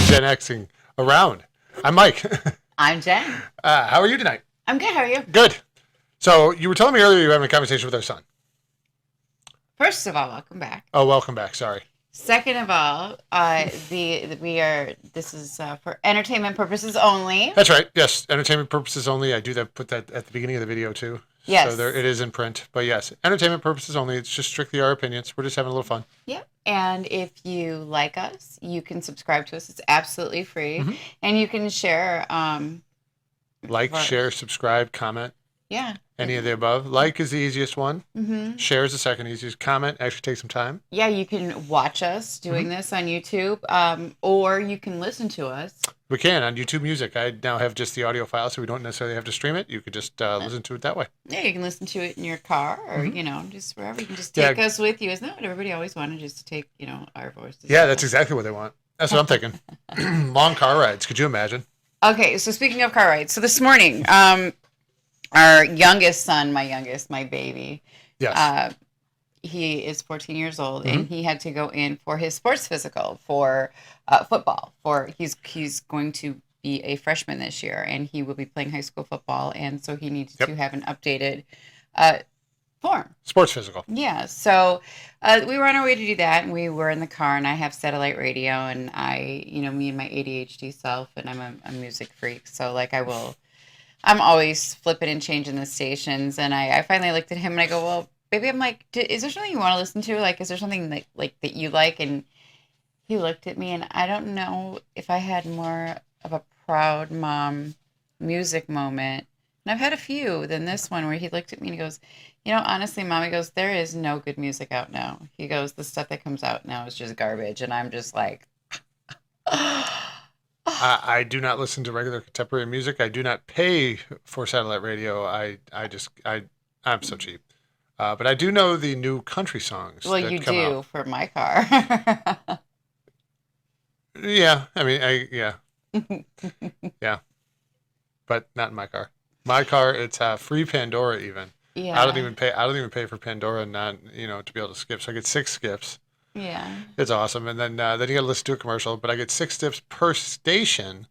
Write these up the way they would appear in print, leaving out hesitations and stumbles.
Gen Xing around. I'm Mike. I'm Jen. How are you tonight? I'm good. How are you? Good. So you were telling me earlier you were having a conversation with our son. First of all, welcome back. Oh, welcome back. Sorry. Second of all, this is for entertainment purposes only. That's right. Yes, entertainment purposes only. I do that. Put that at the beginning of the video too. Yes. So there it is in print. But yes, entertainment purposes only. It's just strictly our opinions. We're just having a little fun. Yep. And if you like us, you can subscribe to us. It's absolutely free, and you can share. Like, share, subscribe, comment. Yeah. Any of the above. Like is the easiest one. Mm-hmm. Share is the second easiest. Comment actually takes some time. Yeah, you can watch us doing this on YouTube, or you can listen to us. We can on YouTube Music. I now have just the audio file, so we don't necessarily have to stream it. You could just listen to it that way. Yeah, you can listen to it in your car, or just wherever. You can just take us with you. Isn't that what everybody always wanted? Just to take our voices. Yeah, that's exactly what they want. That's what I'm thinking. Long car rides. Could you imagine? Okay, so speaking of car rides, so this morning, our youngest son, my baby, yes, he is 14 years old, and he had to go in for his sports physical for football. He's going to be a freshman this year, and he will be playing high school football, and so he needs to have an updated form. Sports physical. Yeah, so we were on our way to do that, and we were in the car, and I have satellite radio, and I, me and my ADHD self, and I'm a music freak, so I'm always flipping and changing the stations, and I finally looked at him, and I go, well, baby, I'm like, is there something you want to listen to? Like, is there something that you like? And he looked at me, and I don't know if I had more of a proud mom music moment, and I've had a few than this one where he looked at me and he goes, honestly, Mom, he goes, there is no good music out now. He goes, the stuff that comes out now is just garbage, and I'm just like... I do not listen to regular contemporary music. I do not pay for satellite radio. I'm so cheap. But I do know the new country songs. Well, that you come do out. for my car. Yeah, I mean, yeah, but not in my car. My car, it's free Pandora even. Yeah. I don't even pay for Pandora, not to be able to skip. So I get 6 skips. Yeah. It's awesome. And then you got to listen to a commercial, but I get 6 skips per station.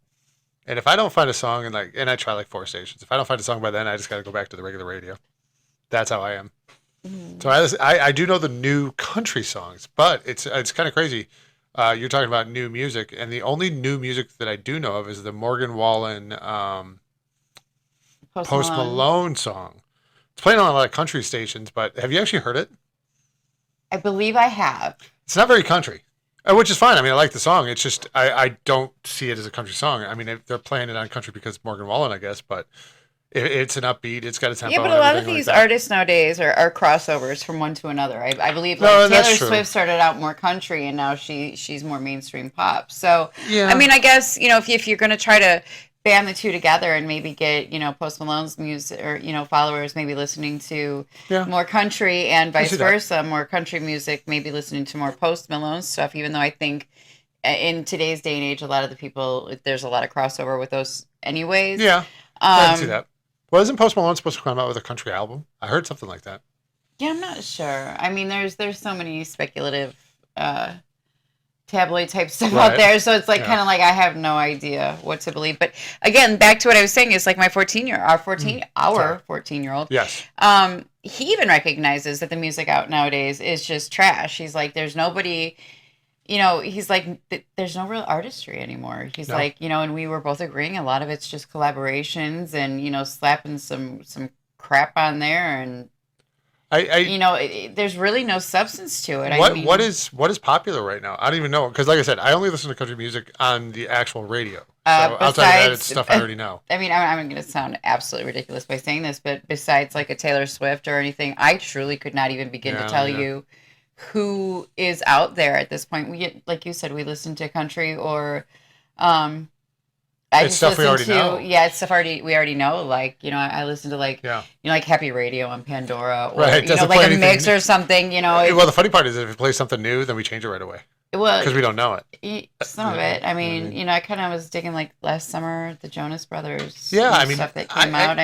And if I don't find a song and I try 4 stations, if I don't find a song by then, I just got to go back to the regular radio. That's how I am. So I do know the new country songs, but it's kind of crazy. You're talking about new music, and the only new music that I do know of is the Morgan Wallen Post Malone song. It's playing on a lot of country stations, but have you actually heard it? I believe I have. It's not very country, which is fine. I mean, I like the song. It's just I don't see it as a country song. I mean, they're playing it on country because it's Morgan Wallen, I guess, but it's an upbeat. It's got a tempo. Yeah, but a lot of these artists nowadays are crossovers from one to another. I believe Taylor Swift started out more country, and now she's more mainstream pop. So, yeah. I mean, I guess, if you're going to try to band the two together and maybe get, Post Malone's music or, followers maybe listening to more country and vice versa, more country music, maybe listening to more Post Malone stuff, even though I think in today's day and age, a lot of the people, there's a lot of crossover with those anyways. Yeah, I can see that. Well, isn't Post Malone supposed to come out with a country album? I heard something like that. Yeah, I'm not sure. I mean, there's so many speculative tabloid type stuff out there, so it's kind of I have no idea what to believe. But again, back to what I was saying is my 14-year-old. Yes. He even recognizes that the music out nowadays is just trash. He's like, there's nobody. He's like, there's no real artistry anymore. He's like, and we were both agreeing a lot of it's just collaborations and, slapping some crap on there. And, there's really no substance to it. What is popular right now? I don't even know. Because like I said, I only listen to country music on the actual radio. So outside of that, it's stuff I already know. I mean, I'm going to sound absolutely ridiculous by saying this, but besides a Taylor Swift or anything, I truly could not even begin to tell you who is out there at this point. We get, like you said, we listen to country or it's stuff we already know. Yeah, it's stuff we already know. I listen to Happy Radio on Pandora or a mix or something. Well, the funny part is if it plays something new, then we change it right away. Well, because we don't know it. Some of it. I mean, I kind of was digging last summer the Jonas Brothers. Yeah, I mean, stuff that came out.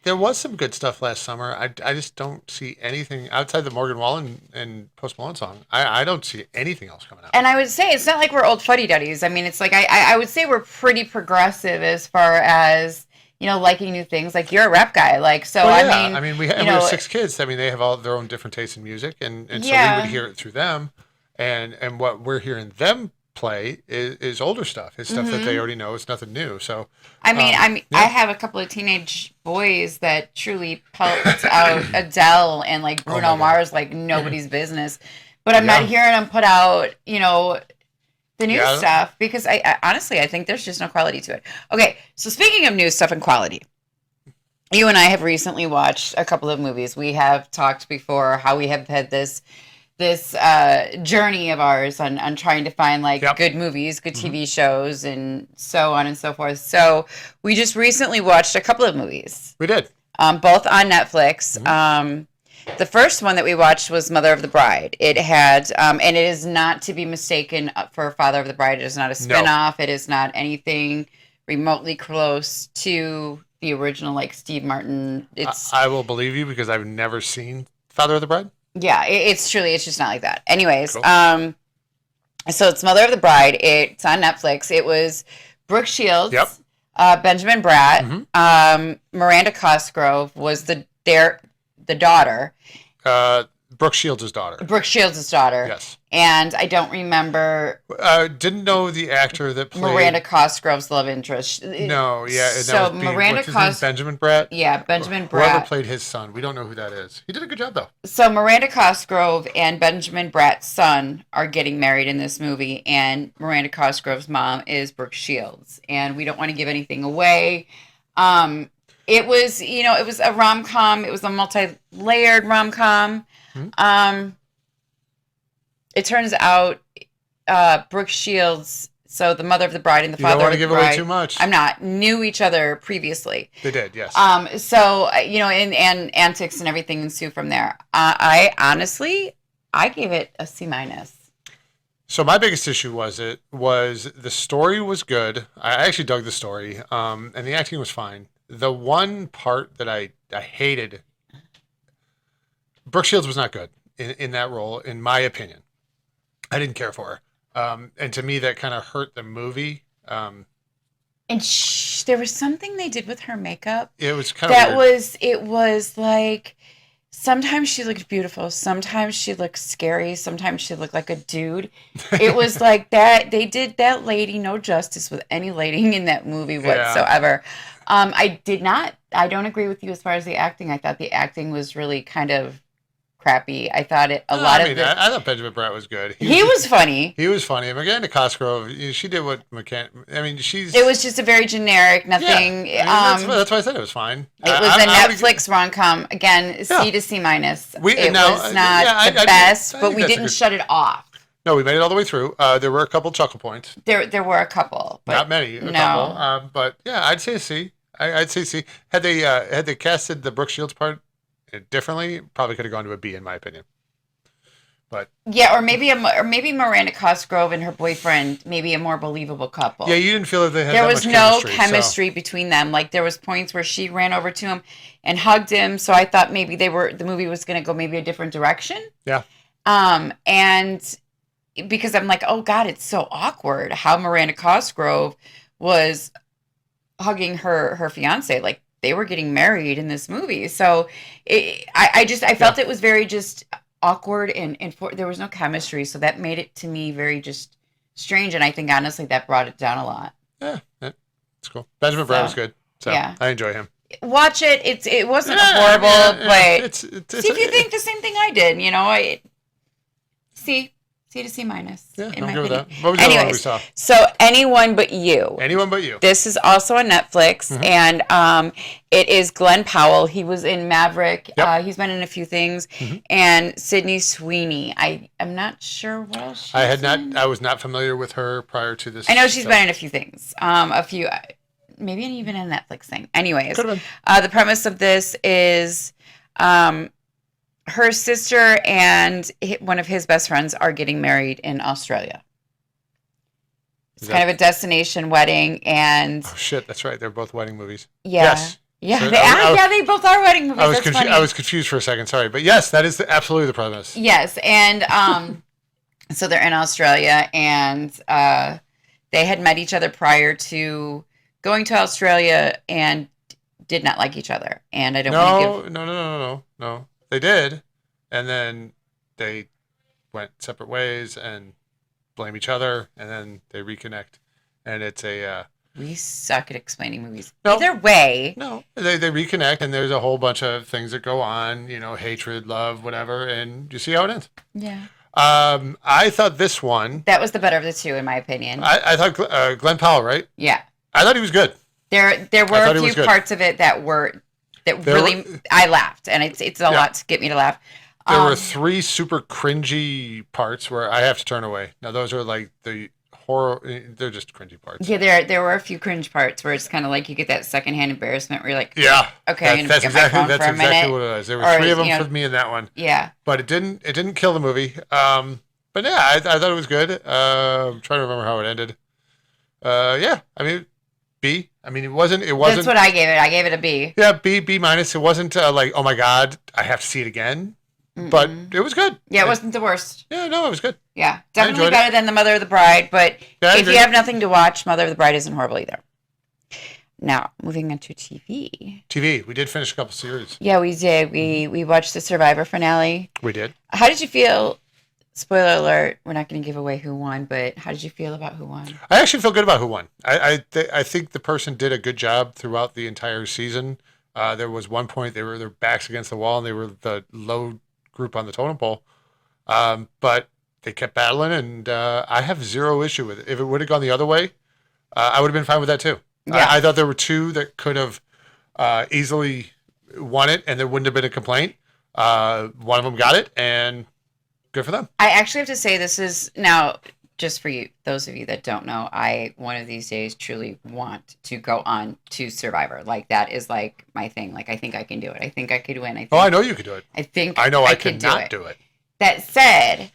There was some good stuff last summer. I just don't see anything outside the Morgan Wallen and Post Malone song. I don't see anything else coming out. And I would say it's not like we're old fuddy-duddies. I mean, it's like I would say we're pretty progressive as far as, liking new things. Like, you're a rap guy. Like, so, Well, I yeah. mean, we have 6 kids. I mean, they have all their own different tastes in music, and so we Yeah. would hear it through them. And what we're hearing them play is older stuff. It's stuff that they already know. It's nothing new. So I mean, yeah. I have a couple of teenage boys that truly pelt out Adele and like Bruno God. Mars like nobody's business. But I'm Yeah. not hearing them put out, the new Yeah. stuff because I honestly I think there's just no quality to it. Okay, so speaking of new stuff and quality, you and I have recently watched a couple of movies. We have talked before how we have had this journey of ours on trying to find like Yep. good movies, good TV shows, and so on and so forth. So we just recently watched a couple of movies, we did. both on Netflix. The first one that we watched was Mother of the Bride. It had, and it is not to be mistaken for Father of the Bride. It is not a spinoff. It is not anything remotely close to the original, like Steve Martin. It's I will believe you because I've never seen Father of the Bride. yeah, it's just not like that. Anyways, Cool. so it's Mother of the Bride. It's on Netflix. It was Brooke Shields, Yep. Benjamin Bratt, Miranda Cosgrove was the daughter, Brooke Shields' daughter. Brooke Shields' daughter. Yes. And I don't remember Didn't know the actor that played Miranda Cosgrove's love interest. No, yeah. And So that was Miranda what's his name? Benjamin Bratt. Yeah, Benjamin Whoever Bratt. played his son, we don't know who that is. He did a good job though. So Miranda Cosgrove and Benjamin Bratt's son are getting married in this movie, and Miranda Cosgrove's mom is Brooke Shields. And we don't want to give anything away. It was, it was a rom-com. It was a multi-layered rom-com. It turns out Brooke Shields, so the mother of the bride and the You don't father want of to the give away bride, too much. I'm not, knew each other previously. They did, yes. So, and antics and everything ensue from there. I honestly, I gave it a C-. So my biggest issue was the story was good. I actually dug the story, and the acting was fine. The one part that I hated, Brooke Shields was not good in that role, in my opinion. I didn't care for her, and to me that kind of hurt the movie. And there was something they did with her makeup. It was kind of weird. It was like, sometimes she looked beautiful. Sometimes she looked scary. Sometimes she looked like a dude. It was like that. They did that lady no justice with any lady in that movie whatsoever. I don't agree with you as far as the acting. I thought the acting was really kind of crappy. I thought I thought Benjamin Bratt was good. He was funny. He was funny. Miranda Cosgrove, she did what It was just a very generic, nothing. Yeah, that's why I said it was fine. It was a Netflix rom-com. Again, C to C-. It was not the best, but we didn't shut it off. No, we made it all the way through. There were a couple chuckle points. There were a couple, but not many. Couple. But yeah, I'd say C. I'd say C. Had they casted the Brooke Shields part differently, probably could have gone to a B in my opinion. But yeah, or maybe Miranda Cosgrove and her boyfriend, maybe a more believable couple. Yeah, you didn't feel that they had. There that was much no chemistry between them. Like there was points where she ran over to him and hugged him. So I thought maybe the movie was going to go maybe a different direction. Yeah. And because I'm like, oh God, it's so awkward how Miranda Cosgrove was hugging her fiance. Like they were getting married in this movie. So I felt it was very just awkward and there was no chemistry. So that made it to me very just strange. And I think honestly that brought it down a lot. Yeah, it's cool. Benjamin Bratt was good. So yeah. I enjoy him. Watch it. It wasn't horrible, but it's see if you think the same thing I did. C to C-. Yeah, in my I'm good with opinion. that. What was the other one we saw? So Anyone But You. Anyone But You. This is also on Netflix, and it is Glenn Powell. He was in Maverick. Yep. He's been in a few things, and Sydney Sweeney. I'm not sure what else she's in. I was not familiar with her prior to this. I know she's been in a few things. Maybe even a Netflix thing. Anyways, Could have been. the premise of this is her sister and one of his best friends are getting married in Australia. It's kind of a destination wedding, and oh shit, that's right. They're both wedding movies. yeah, Yes. Yeah, So they both are wedding movies. That's funny. I was confused for a second. Sorry, but yes, that is absolutely the premise. Yes, and so they're in Australia, and they had met each other prior to going to Australia and did not like each other. And I don't want to give... No. They did, and then they went separate ways and blame each other, and then they reconnect, and it's a. We suck at explaining movies. No. Either way. No, they reconnect, and there's a whole bunch of things that go on, hatred, love, whatever, and you see how it ends. Yeah. I thought this one. That was the better of the two, in my opinion. I thought Glenn Powell, right? Yeah. I thought he was good. There were a few parts of it that I laughed, and it's a lot to get me to laugh. There were 3 super cringy parts where I have to turn away. Now those are like the horror. They're just cringy parts. Yeah, there were a few cringe parts where it's kind of like you get that secondhand embarrassment where you're like, yeah, okay, that's exactly what it was. There were 3 of them for me in that one. Yeah, but it didn't kill the movie. But yeah, I thought it was good. I'm trying to remember how it ended. Yeah, I mean, B. I mean, it wasn't. That's what I gave it. I gave it a B. Yeah, B minus. It wasn't like, oh my god, I have to see it again. But it was good. Yeah, it wasn't the worst. Yeah, no, it was good. Yeah, definitely better than The Mother of the Bride. But if you have nothing to watch, Mother of the Bride isn't horrible either. Now, moving on to TV. TV. We did finish a couple series. Yeah, we did. We watched the Survivor finale. We did. How did you feel? Spoiler alert, we're not going to give away who won, but how did you feel about who won? I actually feel good about who won. I think the person did a good job throughout the entire season. There was one point they were their backs against the wall and they were the low group on the totem pole. But they kept battling, and I have zero issue with it. If it would have gone the other way, I would have been fine with that too. Yeah. I thought there were 2 that could have easily won it, and there wouldn't have been a complaint. One of them got it, and good for them. I actually have to say this is now just for you, those of you that don't know. I one of these days truly want to go on to Survivor. Like that is like my thing. Like I think I can do it. I think I could win. I know you could do it. I know I could not do it. That said,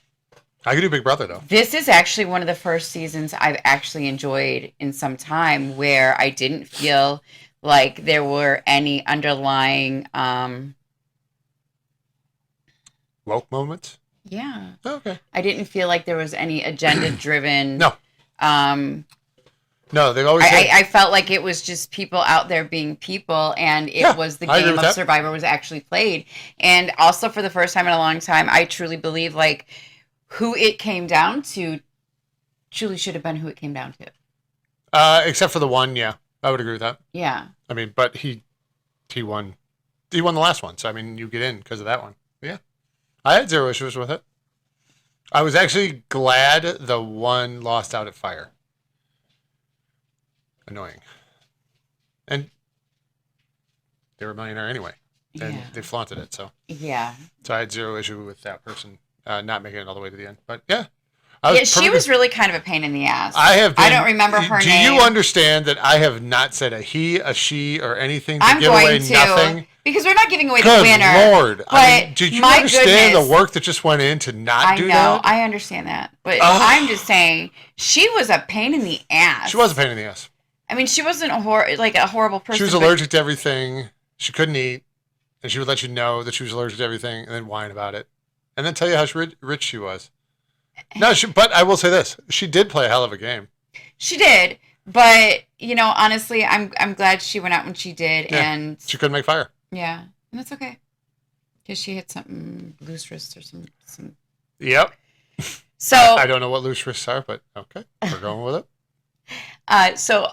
I could do Big Brother though. This is actually one of the first seasons I've actually enjoyed in some time where I didn't feel like there were any underlying woke moments. Yeah. Oh, okay. I didn't feel like there was any agenda-driven. No. No, they've always. I felt like it was just people out there being people, and it was the game of Survivor was actually played. And also, for the first time in a long time, I truly believe like who it came down to truly should have been who it came down to. Except for the one, yeah, I would agree with that. Yeah. I mean, but he won. He won the last one, so I mean, you get in because of that one. Yeah. I had zero issues with it. I was actually glad the one lost out at fire. Annoying. And they were a millionaire anyway. And they flaunted it, so. Yeah. So I had zero issue with that person not making it all the way to the end. But yeah. She was really kind of a pain in the ass. I don't remember her name. Do you understand that I have not said a he, a she, or anything to give away nothing? Because we're not giving away the winner. Good Lord. But did you understand the work that just went in to not do that? I understand that. But I'm just saying, she was a pain in the ass. She was a pain in the ass. I mean, she wasn't a horrible person. She was allergic to everything. She couldn't eat. And she would let you know that she was allergic to everything and then whine about it. And then tell you how rich she was. No, but I will say this. She did play a hell of a game. She did. But, honestly, I'm glad she went out when she did. Yeah, and she couldn't make fire. Yeah. And that's okay. Because she had something loose wrists or some. Yep. So. I don't know what loose wrists are, but okay. We're going with it. So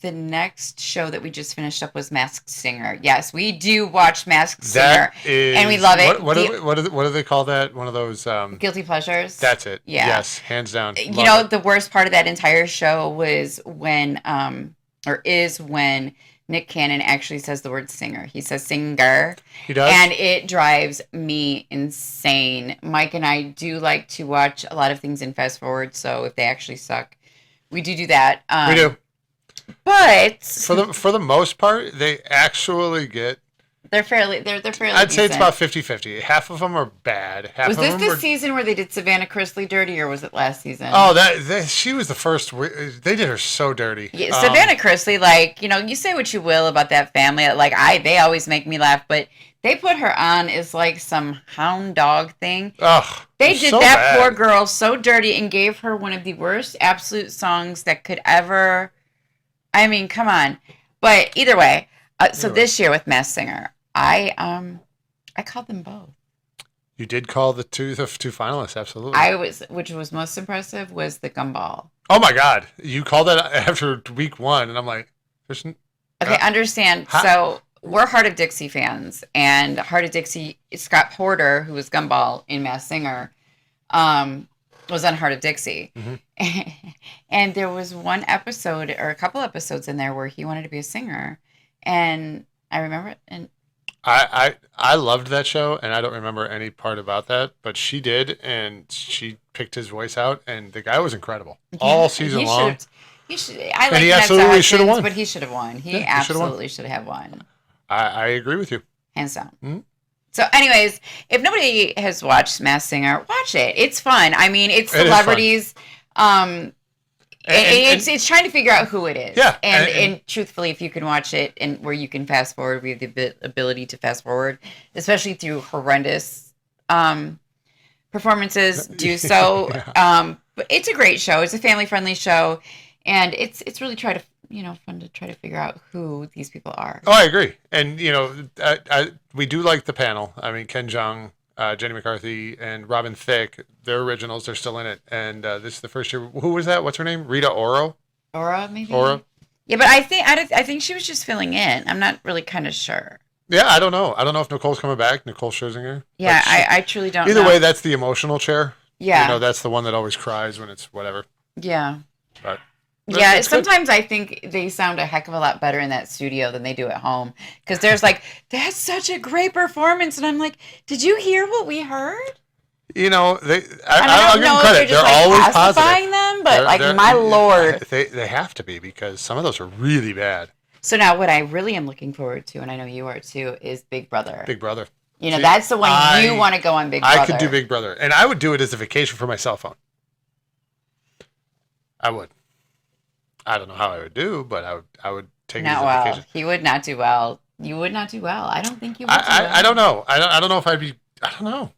the next show that we just finished up was Masked Singer. Yes, we do watch Masked Singer, and we love it. What do they call that? One of those guilty pleasures. That's it. Yeah. Yes, hands down. The worst part of that entire show was when Nick Cannon actually says the word singer. He says singer. He does, and it drives me insane. Mike and I do like to watch a lot of things in fast forward, so if they actually suck, we do that. We do. But for the most part, they actually get They're fairly I'd say it's decent. about 50-50. Half of them are bad. Half Was of this them the were. season where they did Savannah Chrisley dirty, or was it last season? Oh, she was the first. They did her so dirty. Yeah, Savannah Chrisley, like, you say what you will about that family. Like, they always make me laugh, but they put her on as like some hound dog thing. Ugh, They it's did so that bad. poor girl so dirty and gave her one of the worst absolute songs that could ever. I mean, come on. But either way, so Either way. this year with Masked Singer, I called them both. You did call the two finalists, absolutely. Which was most impressive was the gumball. Oh my God, you called that after week one, and I'm like, there's. Okay, understand. Huh? So we're Heart of Dixie fans, and Heart of Dixie, Scott Porter, who was Gumball in Masked Singer, was on Heart of Dixie. Mm-hmm. And there was one episode or a couple episodes in there where he wanted to be a singer, and I remember it. And I loved that show, and I don't remember any part about that, but she did, and she picked his voice out, and the guy was incredible all season long. He should. I And like he Vanessa absolutely should have Hudgens, won. but he should have won. He Yeah, he should have won. absolutely should have won, I agree with you. hands down. Mm-hmm. So, anyways, if nobody has watched Masked Singer, watch it. It's fun. I mean, it's It is fun. celebrities. It's trying to figure out who it is. Yeah, And truthfully, if you can watch it and where you can fast forward, we have the ability to fast forward, especially through horrendous performances. Do so. Yeah. But it's a great show. It's a family friendly show, and it's really fun to try to figure out who these people are. Oh, I agree. And, we do like the panel. I mean, Ken Jeong, Jenny McCarthy, and Robin Thicke, they're originals. They're still in it. And this is the first year. Who was that? What's her name? Rita Ora? Aura, maybe. Aura? Yeah, but I think she was just filling in. I'm not really kind of sure. Yeah, I don't know. I don't know if Nicole's coming back. Nicole Scherzinger. Yeah, But I truly don't know. either way, that's the emotional chair. Yeah. That's the one that always cries when it's whatever. Yeah. But Yeah, it's good. sometimes I think they sound a heck of a lot better in that studio than they do at home. Because there's like, that's such a great performance. And I'm like, did you hear what we heard? They. And I'll I give don't them know if credit. they're just They're always pacifying positive. them, but like, my lord. They have to be because some of those are really bad. So now what I really am looking forward to, and I know you are too, is Big Brother. Big Brother. See, That's the one you want to go on Big Brother. I could do Big Brother, and I would do it as a vacation for my cell phone. I would. I don't know how I would do, but I would take it as Not a well. vacation. He would not do well. You would not do well. I don't think you would do well. I don't know. I don't know if I'd be. I don't know.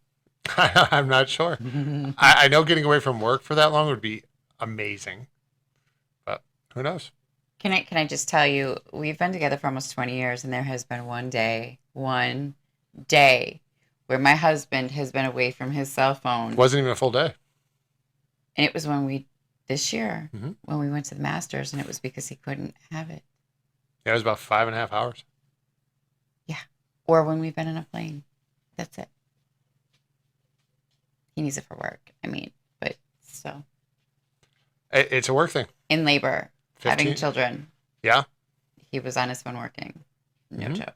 I'm not sure. I know getting away from work for that long would be amazing, but who knows? Can I just tell you, we've been together for almost 20 years, and there has been one day where my husband has been away from his cell phone. It wasn't even a full day. And it was this year, Mhm. when we went to the Masters, and it was because he couldn't have it. Yeah, it was about 5.5 hours. Or when we've been in a plane. That's it. He needs it for work. I mean, but still. It's a work thing. In labor, 15. having children. Yeah, He was on his phone working. No Mhm. joke.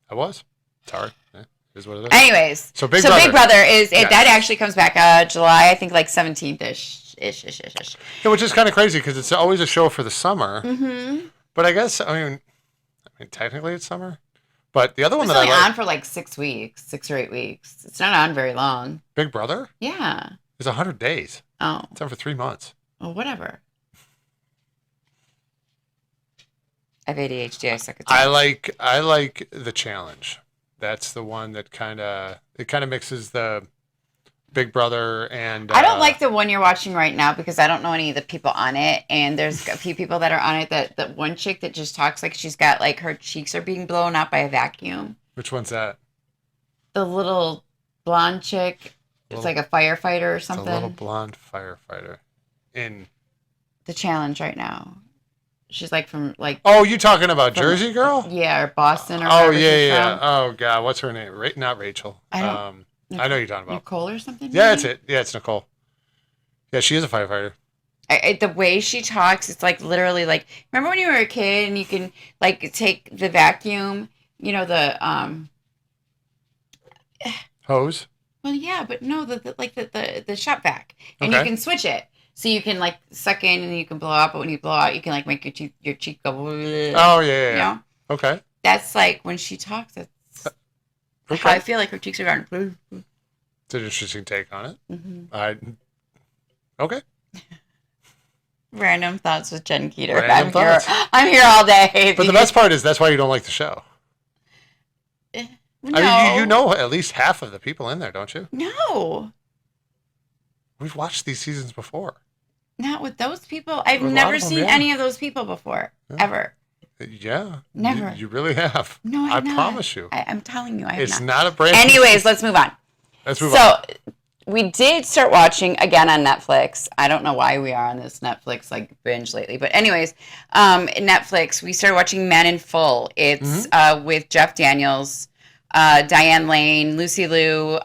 I was. Sorry. Yeah, it is what it is. Anyways, So Big Big Brother. Brother is Yes. that actually comes back July, I think, like 17th-ish. Yeah, which is kind of crazy because it's always a show for the summer. Mm-hmm. But I guess I mean technically it's summer. But the other one It's that I only like, on for like 6 weeks, 6 or 8 weeks. It's not on very long. Big Brother, Yeah. is 100 days. Oh, It's on for 3 months. well, whatever. I have ADHD. I suck at I time. like the challenge. That's the one that kind of mixes the Big Brother and I don't like the one you're watching right now because I don't know any of the people on it. And there's a few people that are on it. That one chick that just talks like she's got like her cheeks are being blown out by a vacuum. Which one's that? The little blonde chick. It's like a firefighter or It's a little something. blonde firefighter. In The challenge right now. She's like from like Oh, you talking about Jersey Girl? yeah, or Boston or Oh wherever she's yeah. from. Oh god, what's her name? Not Rachel. I don't- I know who you're talking about. Nicole or something. Yeah, maybe? that's it. Yeah, it's Nicole. Yeah, she is a firefighter. The way she talks, it's like literally like. Remember when you were a kid and you can like take the vacuum, the Hose. Well, yeah, but no, the shop vac, and Okay. you can switch it, so you can like suck in and you can blow out, but when you blow out, you can like make your cheek go. Oh yeah. You know, Okay. that's like when she talks. It's How I feel like her cheeks are gone. It's an interesting take on it. Mm-hmm. Okay. Random thoughts with Jen Keeter. Random thoughts. I'm here all day. But the best part is that's why you don't like the show. No. I mean, you know at least half of the people in there, don't you? No. We've watched these seasons before. Not with those people. I've With a lot never of them, seen yeah. any of those people before. Yeah. Ever. Yeah. Never. You really have. No, I I've not. promise you. I'm telling you, I have It's not. not a brand. Anyways, let's move on. Let's move on. We did start watching again on Netflix. I don't know why we are on this Netflix like binge lately, but anyways, Netflix. We started watching Men in Full. It's with Jeff Daniels, Diane Lane, Lucy Liu.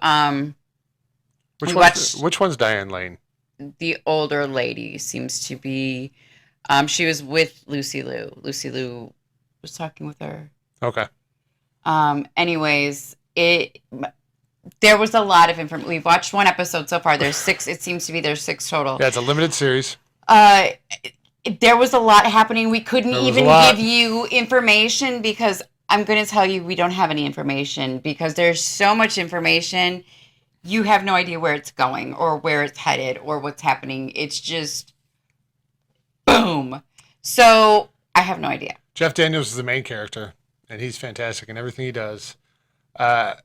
Which one's Diane Lane? The older lady seems to be. She was with Lucy Liu. Lucy Liu was talking with her. Okay. Anyways, there was a lot of information. We've watched one episode so far. There's 6. It seems to be there's 6 total. Yeah, it's a limited series. There was a lot happening. We couldn't even give you information because I'm going to tell you we don't have any information because there's so much information. You have no idea where it's going or where it's headed or what's happening. It's just boom. So I have no idea. Jeff Daniels is the main character, and he's fantastic in everything he does. I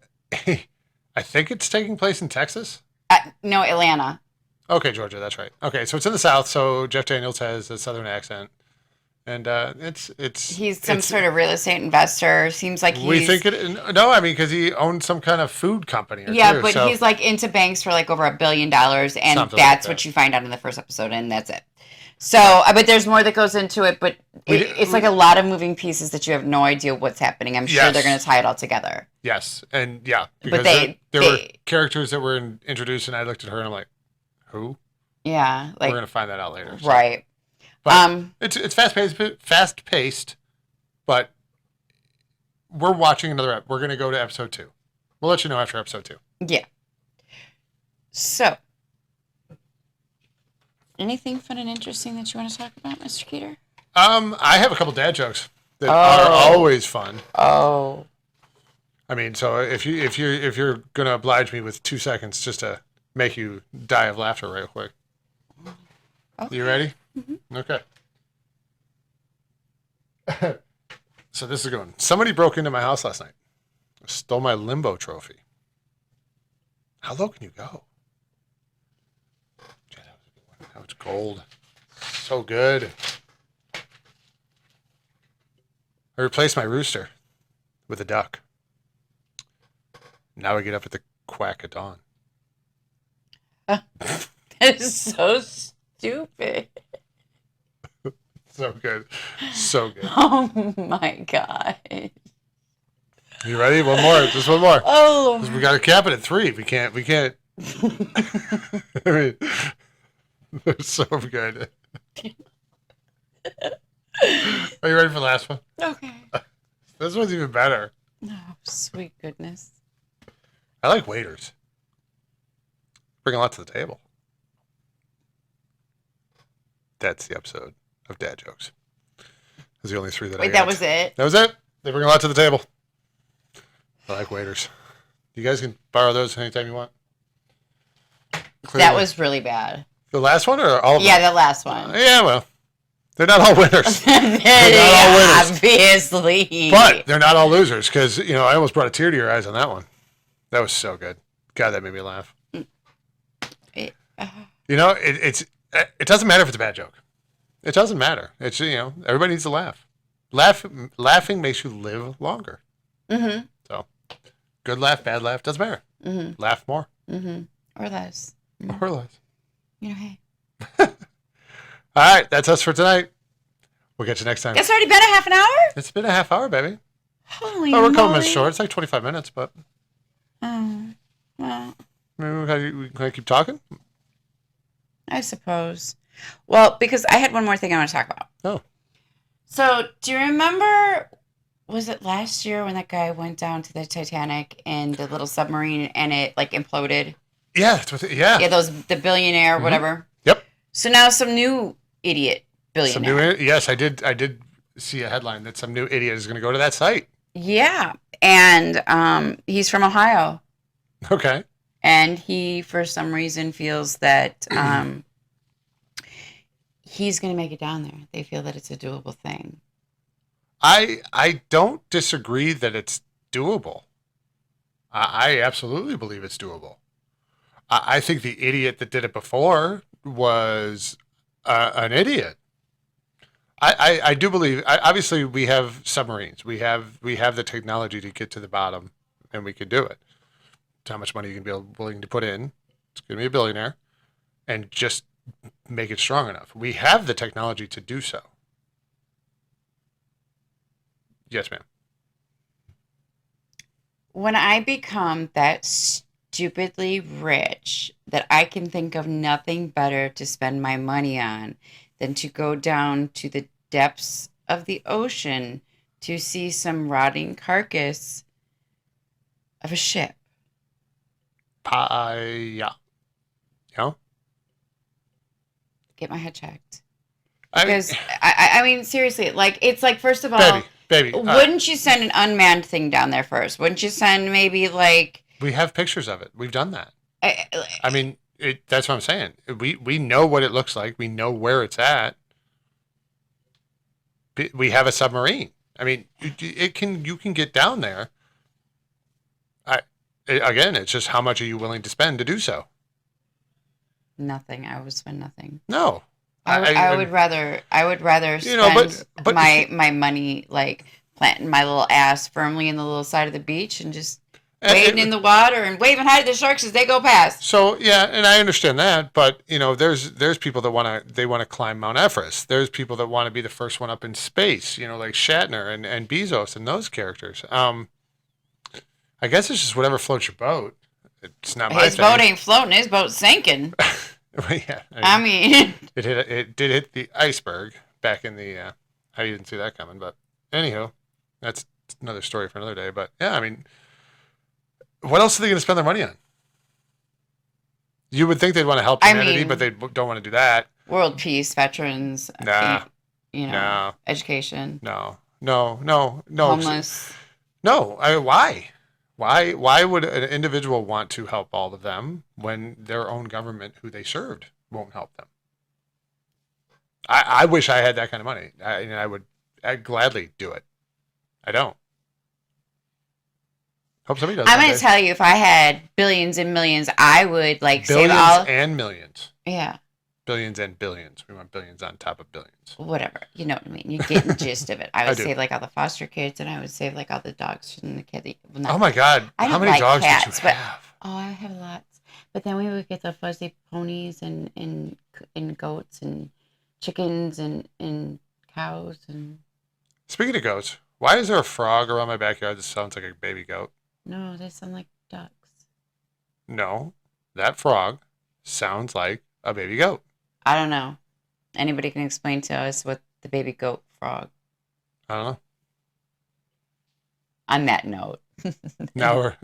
think it's taking place in Texas. No, Atlanta. Okay, Georgia, that's right. Okay, so it's in the South, so Jeff Daniels has a Southern accent. And he's some sort of real estate investor. Seems like he's... We think it... No, I mean, because he owns some kind of food company. He's like into banks for like over $1 billion, and that's what you find out in the first episode, and that's it. So, but there's more that goes into it, but it's like a lot of moving pieces that you have no idea what's happening. I'm sure they're going to tie it all together. Yes, and yeah, because there were characters that were introduced, and I looked at her and I'm like, who? Yeah, like we're going to find that out later. So. Right. But it's fast paced, but we're watching another. We're going to go to episode 2. We'll let you know after episode 2. Yeah. So, anything fun and interesting that you want to talk about, Mr. Keeter? I have a couple dad jokes that are always fun. Oh. I mean, so if you're going to oblige me with 2 seconds just to make you die of laughter real quick. Okay. You ready? Mm-hmm. Okay. So this is going. Somebody broke into my house last night. Stole my limbo trophy. How low can you go? That was gold. So good. I replaced my rooster with a duck. Now I get up at the quack of dawn. That is so stupid. So good. So good. Oh my God. You ready? One more. Just one more. Oh. We got to cap it at 3. We can't. I mean, they're so good. Are you ready for the last one? Okay. This one's even better. Oh, sweet goodness. I like waiters. Bring a lot to the table. That's the episode of Dad Jokes. Those are the only 3 that I got. Wait, that was it? That was it. They bring a lot to the table. I like waiters. You guys can borrow those anytime you want. Clearly. That was really bad. The last one or all of them? Yeah, the last one. Yeah, well, they're not all winners. They're not all winners. Obviously. But they're not all losers because, I almost brought a tear to your eyes on that one. That was so good. God, that made me laugh. It doesn't matter if it's a bad joke. It doesn't matter. It's, everybody needs to laugh. Laughing makes you live longer. Mm-hmm. So, good laugh, bad laugh, doesn't matter. Mm-hmm. Laugh more. Mm-hmm. Or less. Mm-hmm. Or less. Hey. All right, that's us for tonight. We'll get you next time. It's already been a half an hour? It's been a half hour, baby. Holy we're moly. coming minutes short. It's like 25 minutes, but... Oh, well... Maybe we can keep talking? I suppose. Well, because I had one more thing I want to talk about. Oh. So, do you remember, was it last year when that guy went down to the Titanic in the little submarine and it, imploded? Yeah. Yeah, the billionaire, whatever. Yep. So now some new idiot billionaire. Yes, I did see a headline that some new idiot is going to go to that site. Yeah. And he's from Ohio. Okay. And he, for some reason, feels that he's going to make it down there. They feel that it's a doable thing. I don't disagree that it's doable. I absolutely believe it's doable. I think the idiot that did it before was an idiot. I do believe. Obviously, we have submarines. We have the technology to get to the bottom, and we can do it. How much money you can be willing to put in? It's going to be a billionaire, and just make it strong enough. We have the technology to do so. Yes, ma'am. When I become that stupidly rich that I can think of nothing better to spend my money on than to go down to the depths of the ocean to see some rotting carcass of a ship. Yeah. You know? Get my head checked. I mean, Because I mean seriously, like it's like first of all, baby. wouldn't you send an unmanned thing down there first? Wouldn't you send maybe like We have pictures of it. We've done that. I, I mean, that's what I'm saying. We know what it looks like. We know where it's at. We have a submarine. I mean, you can get down there. Again, it's just how much are you willing to spend to do so? nothing? I would spend nothing. No. I would rather You know, spend but my money like planting my little ass firmly in the little side of the beach and just wading in the water and waving hi to the sharks as they go past. So yeah, and I understand that, but you know, there's people that want to climb Mount Everest. There's people that want to be the first one up in space. You know, like Shatner and Bezos and those characters. I guess it's just whatever floats your boat. It's not my His thing. boat ain't floating. His boat's sinking. Yeah, I mean, it did hit the iceberg back in the. I didn't see that coming, but anyhow, that's another story for another day. But yeah, I mean, what else are they going to spend their money on? You would think they'd want to help humanity, but they don't want to do that. world peace, veterans, Nah, you know, no, education, no. homeless. No, why? Why would an individual want to help all of them when their own government, who they served, won't help them? I wish I had that kind of money. I'd gladly do it. I don't. Hope somebody does. I'm going to tell you, if I had billions and millions, I would like billions save all. and millions. Yeah. Billions and billions. We want billions on top of billions. Whatever. You know what I mean? You get the gist of it. I would do. save like all the foster kids, and I would save like all the dogs and the kids. Well, Oh my God! I How don't many like dogs cats, did you but have? oh, I have lots. But then we would get the fuzzy ponies and goats and chickens and cows and Speaking of goats, why is there a frog around my backyard that sounds like a baby goat? no, they sound like ducks. No, that frog sounds like a baby goat. I don't know. Anybody can explain to us what the baby goat frog? I don't know. On that note. Now we're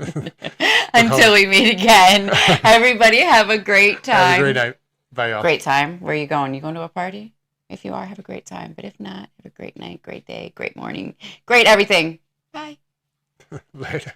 Until we meet again. Everybody have a great time. have a great night. Bye, y'all. Great time. Where are you going? You going to a party? If you are, have a great time. But if not, have a great night, great day, great morning, great everything. Bye. Later.